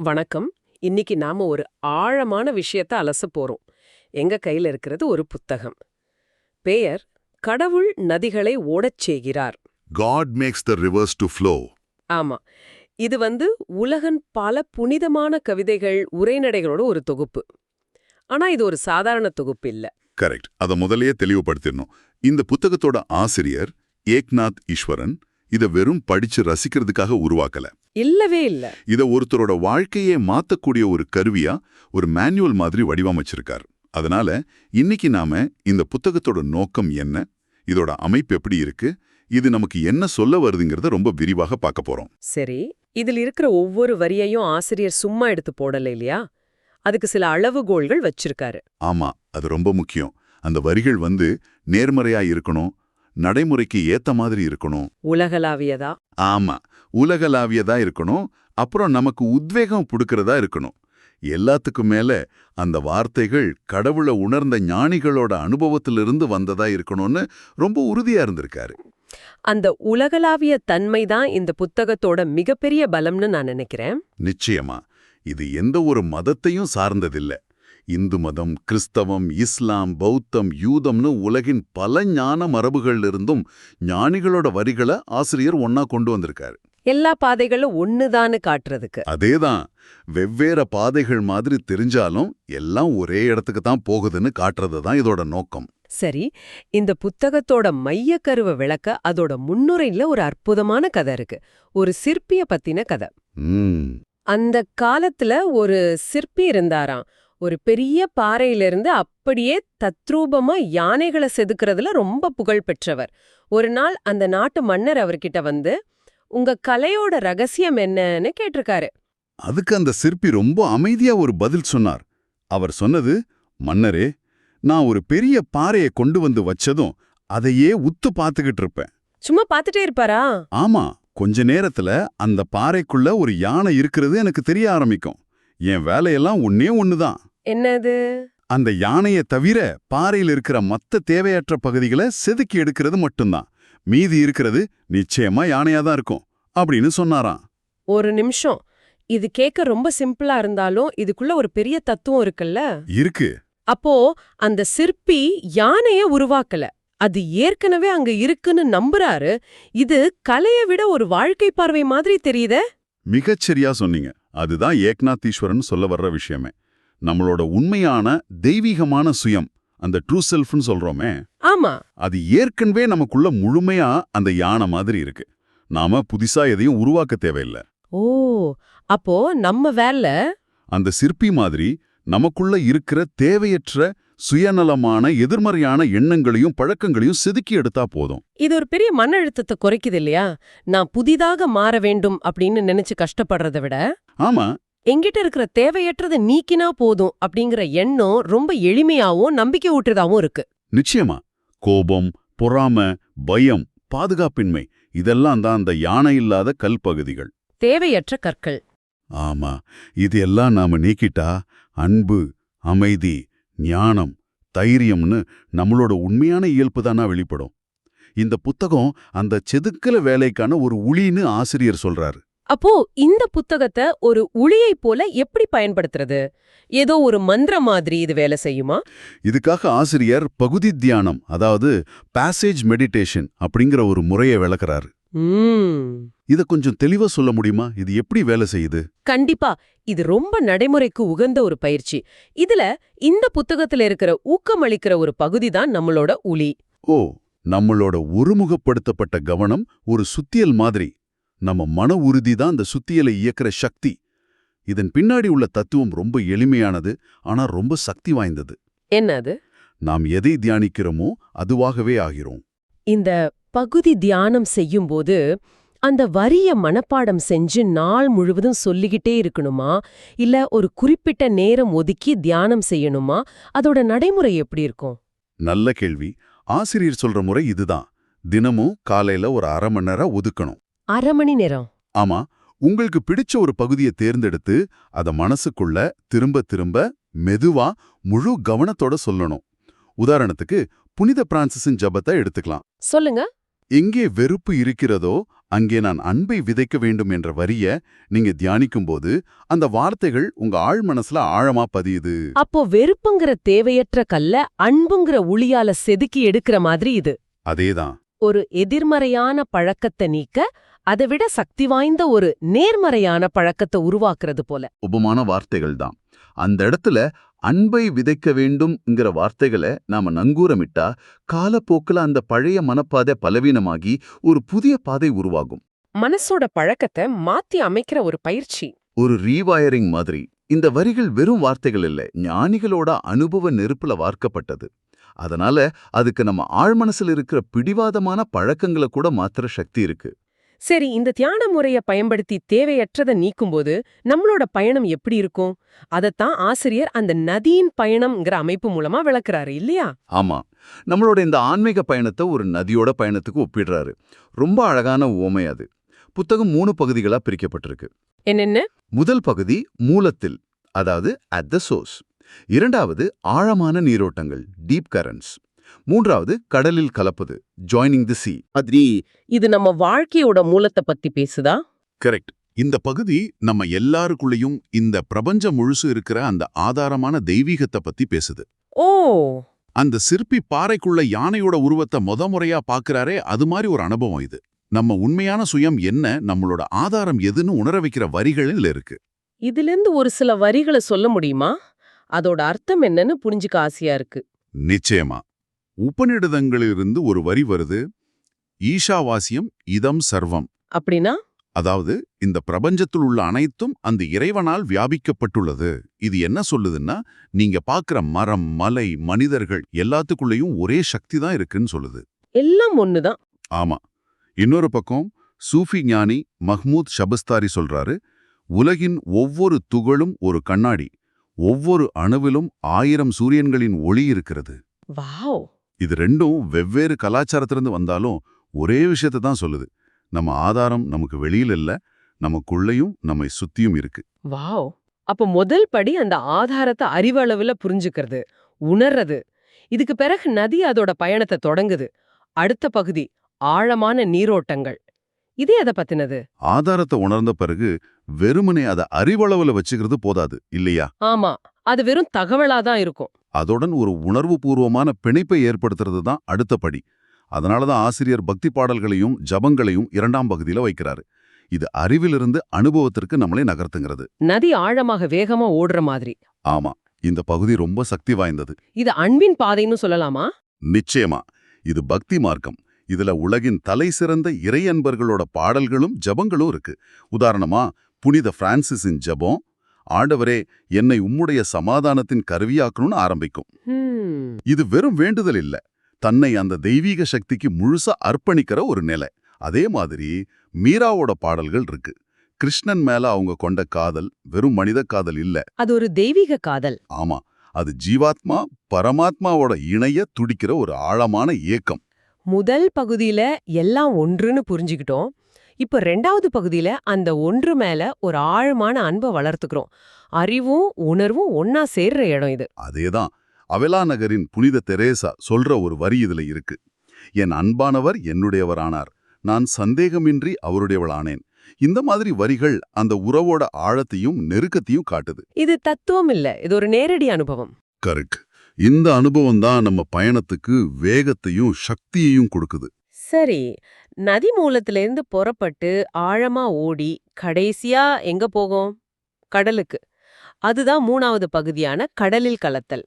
வணக்கம். இன்னைக்கு நாம ஒரு ஆழமான விஷயத்த அலசப் போறோம். எங்க கையில இருக்கிறது ஒரு புத்தகம். பெயர் கடவுள் நதிகளை ஓடச் செய்கிறார். God makes the rivers to flow. ஆமா. இது உலகின் பல புனிதமான கவிதைகள், உரைநடைகளோட ஒரு தொகுப்பு. ஆனா இது ஒரு சாதாரண தொகுப்பு இல்ல. கரெக்ட். அத முதல்லயே தெளிவுபடுத்திடணும். இந்த புத்தகத்தோட ஆசிரியர் ஏக்நாத் ஈஸ்வரன் இத வெறும் படிச்சு ரசிக்கிறதுக்காக உருவாக்கல. இல்லவே இல்ல. இத ஒருத்தரோட வாழ்க்கையே மாத்தக்கூடிய ஒரு கருவியா, ஒரு மேனுவல் மாதிரி வடிவமைச்சிருக்கார். அதனால இன்னைக்கு நாம இந்த புத்தகத்தோட நோக்கம் என்ன, இதோட அமைப்பு எப்படி இருக்கு, இது நமக்கு என்ன சொல்ல வருதுங்கிறத ரொம்ப விரிவாக பார்க்க போறோம். சரி, இதில் இருக்கிற ஒவ்வொரு வரியையும் ஆசிரியர் சும்மா எடுத்து போடல இல்லையா? அதுக்கு சில அளவுகோல்கள் வச்சிருக்காரு. ஆமா, அது ரொம்ப முக்கியம். அந்த வரிகள் நேர்மறையா இருக்கணும், நடைமுறைக்கு ஏத்த மாதிரி இருக்கணும். உலகளாவியதா? ஆமா, உலகளாவியதா இருக்கணும். அப்புறம் நமக்கு உத்வேகம் புடுக்கிறதா இருக்கணும். எல்லாத்துக்கும் மேல அந்த வார்த்தைகள் கடவுளை உணர்ந்த ஞானிகளோட அனுபவத்திலிருந்து வந்ததா இருக்கணும்னு ரொம்ப உறுதியா இருந்திருக்காரு. அந்த உலகளாவிய தன்மை தான் இந்த புத்தகத்தோட மிகப்பெரிய பலம்னு நான் நினைக்கிறேன். நிச்சயமா, இது எந்த ஒரு மதத்தையும் சார்ந்ததில்ல. இந்து மதம், கிறிஸ்தவம், இஸ்லாம், பௌத்தம், யூதம்னு உலகின் பல ஞான மரபுகள்ல ஞானிகளோட வரிகளை ஆசிரியர் ஒன்னா கொண்டு வந்திருக்காரு. எல்லா பாதைகளும் ஒண்ணுதான்னு காட்டுறதுக்கு. அதேதான், வெவ்வேறு பாதைகள் மாதிரி தெரிஞ்சாலும் எல்லாம் ஒரே இடத்துக்கு தான் போகுதுன்னு காட்டுறது தான் இதோட நோக்கம். சரி, இந்த புத்தகத்தோட மையக்கருவை விளக்க அதோட முன்னுரையில ஒரு அற்புதமான கதை இருக்கு. ஒரு சிற்பிய பத்தின கதை. அந்த காலத்துல ஒரு சிற்பி இருந்தாராம். ஒரு பெரிய பாறையிலிருந்து அப்படியே தத்ரூபமா யானைகளை செதுக்கிறதுல ரொம்ப புகழ் பெற்றவர். ஒரு நாள் அந்த நாட்டு மன்னர் அவர்கிட்ட உங்க கலையோட ரகசியம் என்னன்னு கேட்டிருக்காரு. அதுக்கு அந்த சிற்பி ரொம்ப அமைதியா ஒரு பதில் சொன்னார். அவர் சொன்னது, மன்னரே, நான் ஒரு பெரிய பாறையை கொண்டு வச்சதும் அதையே உத்து பார்த்துக்கிட்டு இருப்பேன். சும்மா பார்த்துட்டே இருப்பாரா? ஆமா, கொஞ்ச நேரத்துல அந்த பாறைக்குள்ள ஒரு யானை இருக்கிறது எனக்கு தெரிய ஆரம்பிக்கும். என் வேலையெல்லாம் ஒண்ணுதான். என்னது? அந்த யானையை தவிர பாறையில் இருக்கிற மத்த தேவையற்ற பகுதிகளை செதுக்கி எடுக்கிறது மட்டும்தான். மீதி இருக்கிறது நிச்சயமா யானையா தான் இருக்கும் அப்படின்னு சொன்னாராம். ஒரு நிமிஷம், இது கேட்க ரொம்ப சிம்பிளா இருந்தாலும் இதுக்குள்ள ஒரு பெரிய தத்துவம் இருக்குல்ல? இருக்கு. அப்போ அந்த சிற்பி யானைய உருவாக்கல, அது ஏற்கனவே அங்க இருக்குன்னு நம்புறாரு. இது கலையை விட ஒரு வாழ்க்கை பார்வை மாதிரி தெரியுதே. மிகச்சரியா சொன்னீங்க. அதுதான் ஏக்நாத்தீஸ்வரன் சொல்ல வர்ற விஷயமே. நம்மளோட உண்மையான தெய்வீகமான சுயம், அந்த ட்ரூ செல்ஃப்னு சொல்றோமே, ஆமா, அது ஏற்கனவே நமக்குள்ள முழுமையா அந்த யானை மாதிரி இருக்கு. நாம புதுசா எதையும் உருவாக்க தேவையில்லை. ஓ, அப்போ நம்ம வேலை அந்த சிற்பி மாதிரி நமக்குள்ள இருக்கிற தேவையற்ற சுயநலமான எதிர்மறையான எண்ணங்களையும் பழக்கங்களையும் செதுக்கி எடுத்தா போதும். இது ஒரு பெரிய மன அழுத்தத்தை குறைக்குது இல்லையா? நான் புதிதாக மாற வேண்டும் அப்படின்னு நினைச்சு கஷ்டப்படுறதை விட, ஆமா, எங்கிட்ட இருக்கிற தேவையற்றதை நீக்கினா போதும் அப்படிங்கிற எண்ணம் ரொம்ப எளிமையாவும் நம்பிக்கை ஊட்டுறதாவும் இருக்கு. நிச்சயமா. கோபம், பொறாம, பயம், பாதுகாப்பின்மை, இதெல்லாம் தான் அந்த யானை இல்லாத கல் பகுதிகள், தேவையற்ற கற்கள். ஆமா, இது எல்லாம் நாம நீக்கிட்டா அன்பு, அமைதி, ஞானம், தைரியம்னு நம்மளோட உண்மையான இயல்பு தானா வெளிப்படும். இந்த புத்தகம் அந்த செதுக்கல வேலைக்கான ஒரு உளின்னு ஆசிரியர் சொல்றாரு. அப்போ இந்த புத்தகத்தை ஒரு உளியை போல எப்படி பயன்படுத்துறது? ஏதோ ஒரு மந்திரம் மாதிரி இது வேலை செய்யுமா? இதுக்காக ஆசிரியர் பகுதி தியானம், அதாவது பாசேஜ் மெடிடேஷன் அப்படிங்கிற ஒரு முறையை விளக்குறாரு. இத கொஞ்சம் தெளிவா சொல்ல முடியுமா? இது எப்படி வேலை செய்யுது? கண்டிப்பா, இது ரொம்ப நடைமுறைக்கு உகந்த ஒரு பயிற்சி. இதுல இந்த புத்தகத்துல இருக்கிற ஊக்கமளிக்கிற ஒரு பகுதி தான் நம்மளோட உளி. ஓ, நம்மளோட ஒருமுகப்படுத்தப்பட்ட கவனம் ஒரு சுத்தியல் மாதிரி. நம்ம மன உறுதி தான் அந்த சுத்தியலை இயக்கிற சக்தி. இதன் பின்னாடி உள்ள தத்துவம் ரொம்ப எளிமையானது, ஆனா ரொம்ப சக்தி வாய்ந்தது. என்னது? நாம் எதை தியானிக்கிறோமோ அதுவாகவே ஆகிறோம். இந்த பகுதி தியானம் செய்யும்போது அந்த வரிய மனப்பாடம் செஞ்சு நாள் முழுவதும் சொல்லிக்கிட்டே இருக்கணுமா, இல்ல ஒரு குறிப்பிட்ட நேரம் ஒதுக்கி தியானம் செய்யணுமா? அதோட நடைமுறை எப்படி இருக்கும்? நல்ல கேள்வி. ஆசிரியர் சொல்ற முறை இதுதான். தினமும் காலையில ஒரு அரை மணி நேரம் ஒதுக்கணும். அரை மணி நேரம்? ஆமா, உங்களுக்கு பிடிச்ச ஒரு பகுதியை தேர்ந்தெடுத்து அத மனசுக்குள்ள திரும்ப திரும்ப மெதுவா முழு கவனத்தோட சொல்லணும். உதாரணத்துக்கு புனித பிரான்சிஸின் ஜபத்தை எடுத்துக்கலாம். சொல்லுங்க. எங்கே வெறுப்பு இருக்கிறதோ அங்கே நான் அன்பை விதைக்க வேண்டும் என்ற வரிய நீங்க தியானிக்கும்போது அந்த வார்த்தைகள் உங்க ஆழ் மனசுல ஆழமா பதியுது. அப்போ வெறுப்புங்கிற தேவையற்ற கல்ல அன்புங்கிற உளியால செதுக்கி எடுக்கிற மாதிரி இது. அதேதான். ஒரு எதிர்மறையான பழக்கத்தை நீக்க அதை விட சக்தி வாய்ந்த ஒரு நேர்மறையான பழக்கத்தை உருவாக்குறது போல. உபமான வார்த்தைகள் தான். அந்த இடத்துல அன்பை விதைக்க வேண்டும்ங்கிற வார்த்தைகளை நாம நங்கூரமிட்டா காலப்போக்கில் அந்த பழைய மனப்பாதை பலவீனமாகி ஒரு புதிய பாதை உருவாகும். மனசோட பழக்கத்தை மாத்தி அமைக்கிற ஒரு பயிற்சி. ஒரு ரீவயரிங் மாதிரி. இந்த வரிகள் வெறும் வார்த்தைகள் இல்ல, ஞானிகளோட அனுபவ நெருப்புல வார்க்கப்பட்டது. அதனால அதுக்கு நம்ம ஆழ்மனசுல இருக்கிற பிடிவாதமான பழக்கங்களை கூட மாத்துற சக்தி இருக்கு. சரி, இந்த தியான முறைய பயன்படுத்தி தேவையற்றதை நீக்கும்போது நம்மளோட பயணம் எப்படி இருக்கும்? அதத்தான் ஆசிரியர் அந்த நதியின் பயணம்ங்கிற அமைப்பு மூலமா விளக்குறாரு இல்லையா? ஆமா, நம்மளோட இந்த ஆன்மீக பயணத்தை ஒரு நதியோட பயணத்துக்கு ஒப்பிடுறாரு. ரொம்ப அழகான உவமை அது. புத்தகம் 3 பகுதிகளா பிரிக்கப்பட்டிருக்கு. என்னென்ன? முதல் பகுதி மூலத்தில், அதாவது அட் த சோர்ஸ். இரண்டாவது ஆழமான நீரோட்டங்கள், டீப் கரண்ட்ஸ். மூன்றாவது கடலில் கலப்பது, ஜாயினிங் தி சீ. இது நம்ம வாழ்க்கையோட மூலத்தை பத்தி பேசுதா? கரெக்ட். இந்த பகுதி நம்ம எல்லாருக்குள்ளேயும் இந்த பிரபஞ்சம் முழுசு இருக்கிற அந்த ஆதாரமான தெய்வீகத்தை பத்தி பேசுது. ஓ, அந்த சிற்பி பாறைக்குள்ள யானையோட உருவத்தை முறையா பாக்குறாரே, அது மாதிரி ஒரு அனுபவம் இது. நம்ம உண்மையான சுயம் என்ன, நம்மளோட ஆதாரம் எதுன்னு உணர வைக்கிற வரிகளில் இருக்கு. இதிலிருந்து ஒரு சில வரிகளை சொல்ல முடியுமா? அதோட அர்த்தம் என்னன்னு புரிஞ்சுக்க ஆசையா இருக்கு. நிச்சயமா. உபநிடதங்களிலிருந்து ஒரு வரி வருது, ஈஷாவாசியம் இதம் சர்வம். அப்படின்னா? அதாவது இந்த பிரபஞ்சத்தில் உள்ள அனைத்தும் அந்த இறைவனால் வியாபிக்கப்பட்டுள்ளது. இது என்ன சொல்லுதுன்னா, நீங்க பாக்குற மரம், மலை, மனிதர்கள் எல்லாத்துக்குள்ளேயும் ஒரே சக்தி தான் இருக்குன்னு சொல்லுது. எல்லாம் ஒண்ணுதான். ஆமா. இன்னொரு பக்கம் சூஃபி ஞானி மஹ்மூத் ஷபஸ்தாரி சொல்றாரு, உலகின் ஒவ்வொரு துகளும் ஒரு கண்ணாடி, ஒவ்வொரு அணுவிலும் 1000 சூரியன்களின் ஒளி இருக்கிறது. வாவ்! இது ரெண்டும் வெவ்வேறு கலாச்சாரத்திலிருந்து வந்தாலும் ஒரே விஷயத்தை தான் சொல்லுது. நம்ம ஆதாரம் நமக்கு வெளியில இல்ல, நமக்குள்ளேயும் நம்மை சுத்தியும் இருக்கு. வாவ்! அப்ப முதல் படி அந்த ஆதாரத்தை அறிவளவுல புரிஞ்சுக்கிறது, உணர்றது. இதுக்கு பிறகு நதி அதோட பயணத்தை தொடங்குது. அடுத்த பகுதி ஆழமான நீரோட்டங்கள். இது எதை பத்தினது? ஆதாரத்தை உணர்ந்த பிறகு வெறுமனே அதை அறிவளவுல வச்சுக்கிறது போதாது இல்லையா? ஆமா, அது வெறும் தகவலாதான் இருக்கும். அதோடன் ஒரு உணர்வுபூர்வமான பிணைப்பை ஏற்படுத்துறது தான் அடுத்த படி. அதனாலதான் ஆசிரியர் பக்தி பாடல்களையும் ஜபங்களையும் 2ஆம் பகுதியில வைக்கிறாரு. இது அறிவிலிருந்து அனுபவத்திற்கு நம்மளை நகர்த்துங்கிறது. நதி ஆழமாக வேகமா ஓடுற மாதிரி. ஆமா, இந்த பகுதி ரொம்ப சக்தி வாய்ந்தது. இது அன்பின் பாதைன்னு சொல்லலாமா? நிச்சயமா. இது பக்தி மார்க்கம். இதுல உலகின் தலை சிறந்த இறையன்பர்களோட பாடல்களும் ஜபங்களும் இருக்கு. உதாரணமா புனித பிரான்சிஸின் ஜபம், ஆண்டவரே என்னை உம்முடைய சமாதானத்தின் கருவியாக்கணும்னு ஆரம்பிக்கும். இது வெறும் வேண்டுதல் இல்ல, தன்னை அந்த தெய்வீக சக்திக்கு முழுசா அர்ப்பணிக்கிற ஒரு நிலை. அதே மாதிரி மீராவோட பாடல்கள் இருக்கு. கிருஷ்ணன் மேல அவங்க கொண்ட காதல் வெறும் மனித காதல் இல்ல, அது ஒரு தெய்வீக காதல். ஆமா, அது ஜீவாத்மா பரமாத்மாவோட இணைய துடிக்கிற ஒரு ஆழமான ஏக்கம். முதல் பகுதியில எல்லாம் ஒன்றுன்னு புரிஞ்சுக்கிட்டோம். இப்ப 2வது பகுதியில அந்த ஒன்று மேல ஒரு ஆழமான அன்பை வளர்த்துக்கிறோம். அறிவும் உணர்வும் ஒன்னா சேர்ற இடம் இது. அதேதான் அவெலா நகரின் புனித தெரேசா சொல்ற ஒரு வரி இதுல இருக்கு. என் அன்பானவர் என்னுடையவரானார், நான் சந்தேகமின்றி அவருடையவளானேன். இந்த மாதிரி வரிகள் அந்த உறவோட ஆழத்தையும் நெருக்கத்தையும் காட்டுது. இது தத்துவம் இல்ல, இது ஒரு நேரடி அனுபவம். கரெக்ட். இந்த அனுபவம் தான் நம்ம பயணத்துக்கு வேகத்தையும் சக்தியையும் கொடுக்குது. சரி, நதி மூலத்திலிருந்து புறப்பட்டு ஆழமா ஓடி கடைசியா எங்க போகும்? கடலுக்கு. அதுதான் 3வது பகுதியான கடலில் கலத்தல்.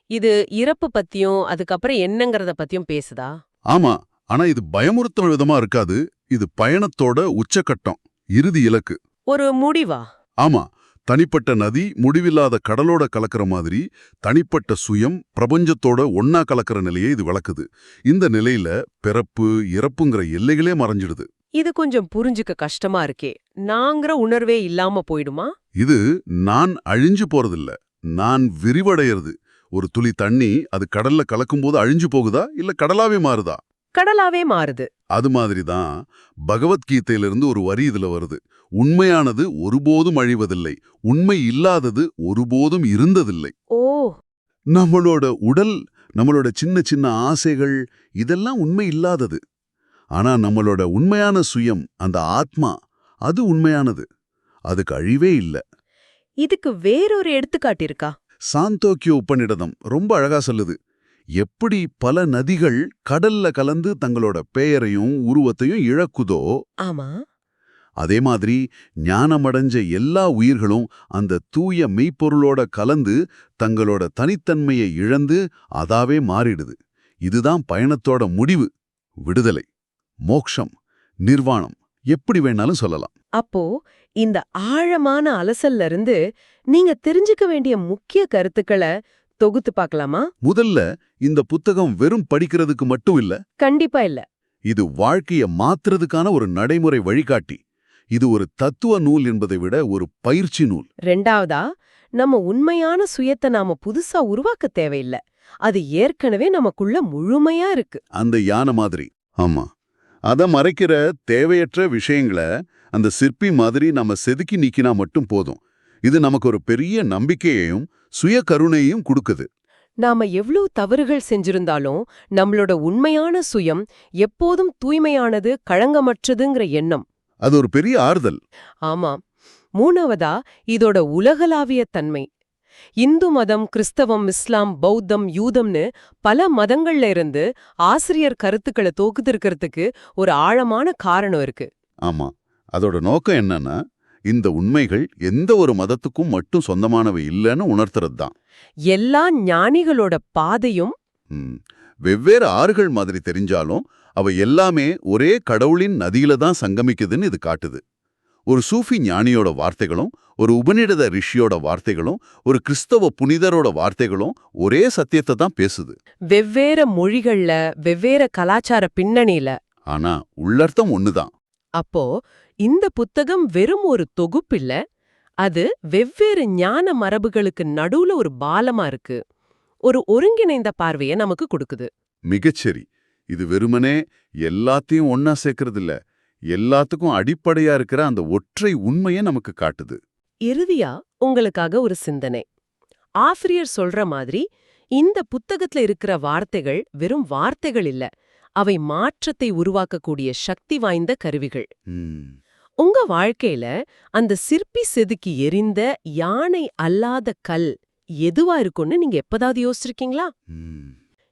இது இறப்பு பத்தியும் அதுக்கப்புறம் என்னங்கறத பத்தியும் பேசுதா? ஆமா, ஆனா இது பயமுறுத்துற விதமா இருக்காது. இது பயணத்தோட உச்சக்கட்டம், இறுதி இலக்கு. ஒரு முடிவா? ஆமா, தனிப்பட்ட நதி முடிவில்லாத கடலோட கலக்கிற மாதிரி தனிப்பட்ட சுயம் பிரபஞ்சத்தோட ஒன்னா கலக்கிற நிலையை இது விளக்குது. இந்த நிலையில பிறப்பு இறப்புங்கிற எல்லைகளே மறைஞ்சிடுது. இது கொஞ்சம் புரிஞ்சுக்க கஷ்டமா இருக்கே. நாங்கிற உணர்வே இல்லாம போயிடுமா? இது நான் அழிஞ்சு போறதில்ல, நான் விரிவடையிறது. ஒரு துளி தண்ணி அது கடல்ல கலக்கும்போது அழிஞ்சு போகுதா இல்ல கடலாவே மாறுதா? கடலாவே மாறுது. அது மாதிரிதான் பகவத்கீதையிலிருந்து ஒரு வரி இதுல வருது. உண்மையானது ஒருபோதும் அழிவதில்லை, உண்மை இல்லாதது ஒருபோதும் இருந்ததில்லை. ஓ, நம்மளோட உடல், நம்மளோட சின்ன சின்ன ஆசைகள் இதெல்லாம் உண்மை இல்லாதது. ஆனா நம்மளோட உண்மையான சுயம், அந்த ஆத்மா, அது உண்மையானது. அதுக்கு அழிவே இல்ல. இதுக்கு வேறொரு எடுத்துக்காட்டு இருக்கா? சாந்தோக்கிய உபநிடதம் ரொம்ப அழகா சொல்லுது. எப்படி பல நதிகள் கடல்ல கலந்து தங்களோட பெயரையும் உருவத்தையும் இழக்குதோ, ஆமா. அதே மாதிரி ஞானமடைஞ்ச எல்லா உயிர்களும் அந்த தூய மெய்ப்பொருளோட கலந்து தங்களோட தனித்தன்மையை இழந்து அதாவே மாறிடுது. இதுதான் பயணத்தோட முடிவு. விடுதலை, மோக்ஷம், நிர்வாணம், எப்படி வேணாலும் சொல்லலாம். அப்போ இந்த ஆழமான அலசல்ல இருந்து நீங்க தெரிஞ்சுக்க வேண்டிய முக்கிய கருத்துக்களை தொகுத்து பார்க்கலாமா? முதல்ல, இந்த புத்தகம் வெறும் படிக்கிறதுக்கு மட்டும் இல்ல, கண்டிப்பா இல்ல. இது வாழ்க்கைய மாத்துறதுக்கான ஒரு நடைமுறை வழிகாட்டி. இது ஒரு தத்துவ நூல் என்பதை விட ஒரு பயிற்சி நூல். ரெண்டாவதா, நம்ம உண்மையான சுயத்தை நாம புதுசா உருவாக்க தேவையில்ல. அது ஏற்கனவே நமக்குள்ள முழுமையா இருக்கு. அந்த யானை மாதிரி. ஆமா. அத மறைக்கிற தேவையற்ற விஷயங்களை அந்த சிற்பி மாதிரி நம்ம செதுக்கி நீக்கினா மட்டும் போதும். இது நமக்கு ஒரு பெரிய நம்பிக்கையையும் சுய கருணையையும் கொடுக்குது. நாம எவ்வளவு தவறுகள் செஞ்சிருந்தாலும் நம்மளோட உண்மையான சுயம் எப்போதும் தூய்மையானது, களங்கமற்றதுங்கிற எண்ணம். அது ஒரு பெரிய ஆறுதல். ஆமா. மூணாவதா, இதோட உலகளாவிய தன்மை. இந்து மதம், கிறிஸ்தவம், இஸ்லாம், பௌத்தம், யூதம்னு பல மதங்கள்ல இருந்து ஆசிரியர் கருத்துக்களை தொகுத்திருக்கிறதுக்கு ஒரு ஆழமான காரணம் இருக்கு. ஆமா. அதோட நோக்கம் என்னன்னா, இந்த உண்மைகள் எந்த ஒரு மதத்துக்கும் மட்டும் சொந்தமானவை இல்லைன்னு உணர்த்துறது தான். எல்லா ஞானிகளோட பாதையும் வெவ்வேறு ஆறுகள் மாதிரி தெரிஞ்சாலும் அவை எல்லாமே ஒரே கடவுளின் நதியில தான் சங்கமிக்குதுன்னு இது காட்டுது. ஒரு சூஃபி ஞானியோட வார்த்தைகளும், ஒரு உபநிடத ரிஷியோட வார்த்தைகளும், ஒரு கிறிஸ்தவ புனிதரோட வார்த்தைகளும் ஒரே சத்தியத்தை தான் பேசுது. வெவ்வேறு மொழிகள்ல, வெவ்வேறு கலாச்சார பின்னணியில. ஆனா உள்ளர்த்தம் ஒண்ணுதான். அப்போ இந்த புத்தகம் வெறும் ஒரு தொகுப்பில்ல, அது வெவ்வேறு ஞான மரபுகளுக்கு நடுவுல ஒரு பாலமா இருக்கு. ஒரு ஒருங்கிணைந்த பார்வையை நமக்கு கொடுக்குது. மிகச்சரி. இது வெறுமனே எல்லாத்தையும் ஒன்னா சேர்க்கறது இல்ல, எல்லாத்துக்கும் அடிப்படையா இருக்கிற அந்த ஒற்றை உண்மையை நமக்கு காட்டுது. இறுதியா உங்களுக்காக ஒரு சிந்தனை. ஆசிரியர் சொல்ற மாதிரி இந்த புத்தகத்துல இருக்கிற வார்த்தைகள் வெறும் வார்த்தைகள் இல்ல, அவை மாற்றத்தை உருவாக்கக்கூடிய சக்தி வாய்ந்த கருவிகள். உங்க வாழ்க்கையில அந்த சிற்பி செதுக்கி எரிந்த யானை அல்லாத கல் எதுவா இருக்கும்னு நீங்க எப்பதாவது யோசிச்சிருக்கீங்களா?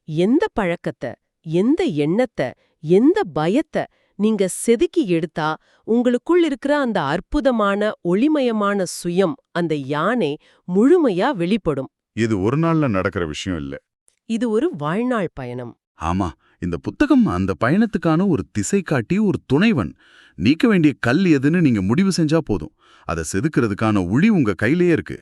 எந்த பழக்கத்தை, எந்த எண்ணத்தை, எந்த பயத்தை நீங்க செதுக்கி எடுத்தா உங்களுக்குள் இருக்கிற அந்த அற்புதமான ஒளிமயமான சுயம், அந்த யானை முழுமையா வெளிப்படும்? இது ஒரு நாள்ல நடக்கிற விஷயம் இல்ல. இது ஒரு வாழ்நாள் பயணம். ஆமா. இந்த புத்தகம் அந்த பயணத்துக்கான ஒரு திசை காட்டி, ஒரு துணைவன். நீக்க வேண்டிய கல் எதுன்னு நீங்க முடிவு செஞ்சா போதும். அதை செதுக்கிறதுக்கான உளி உங்க கையிலேயே இருக்கு.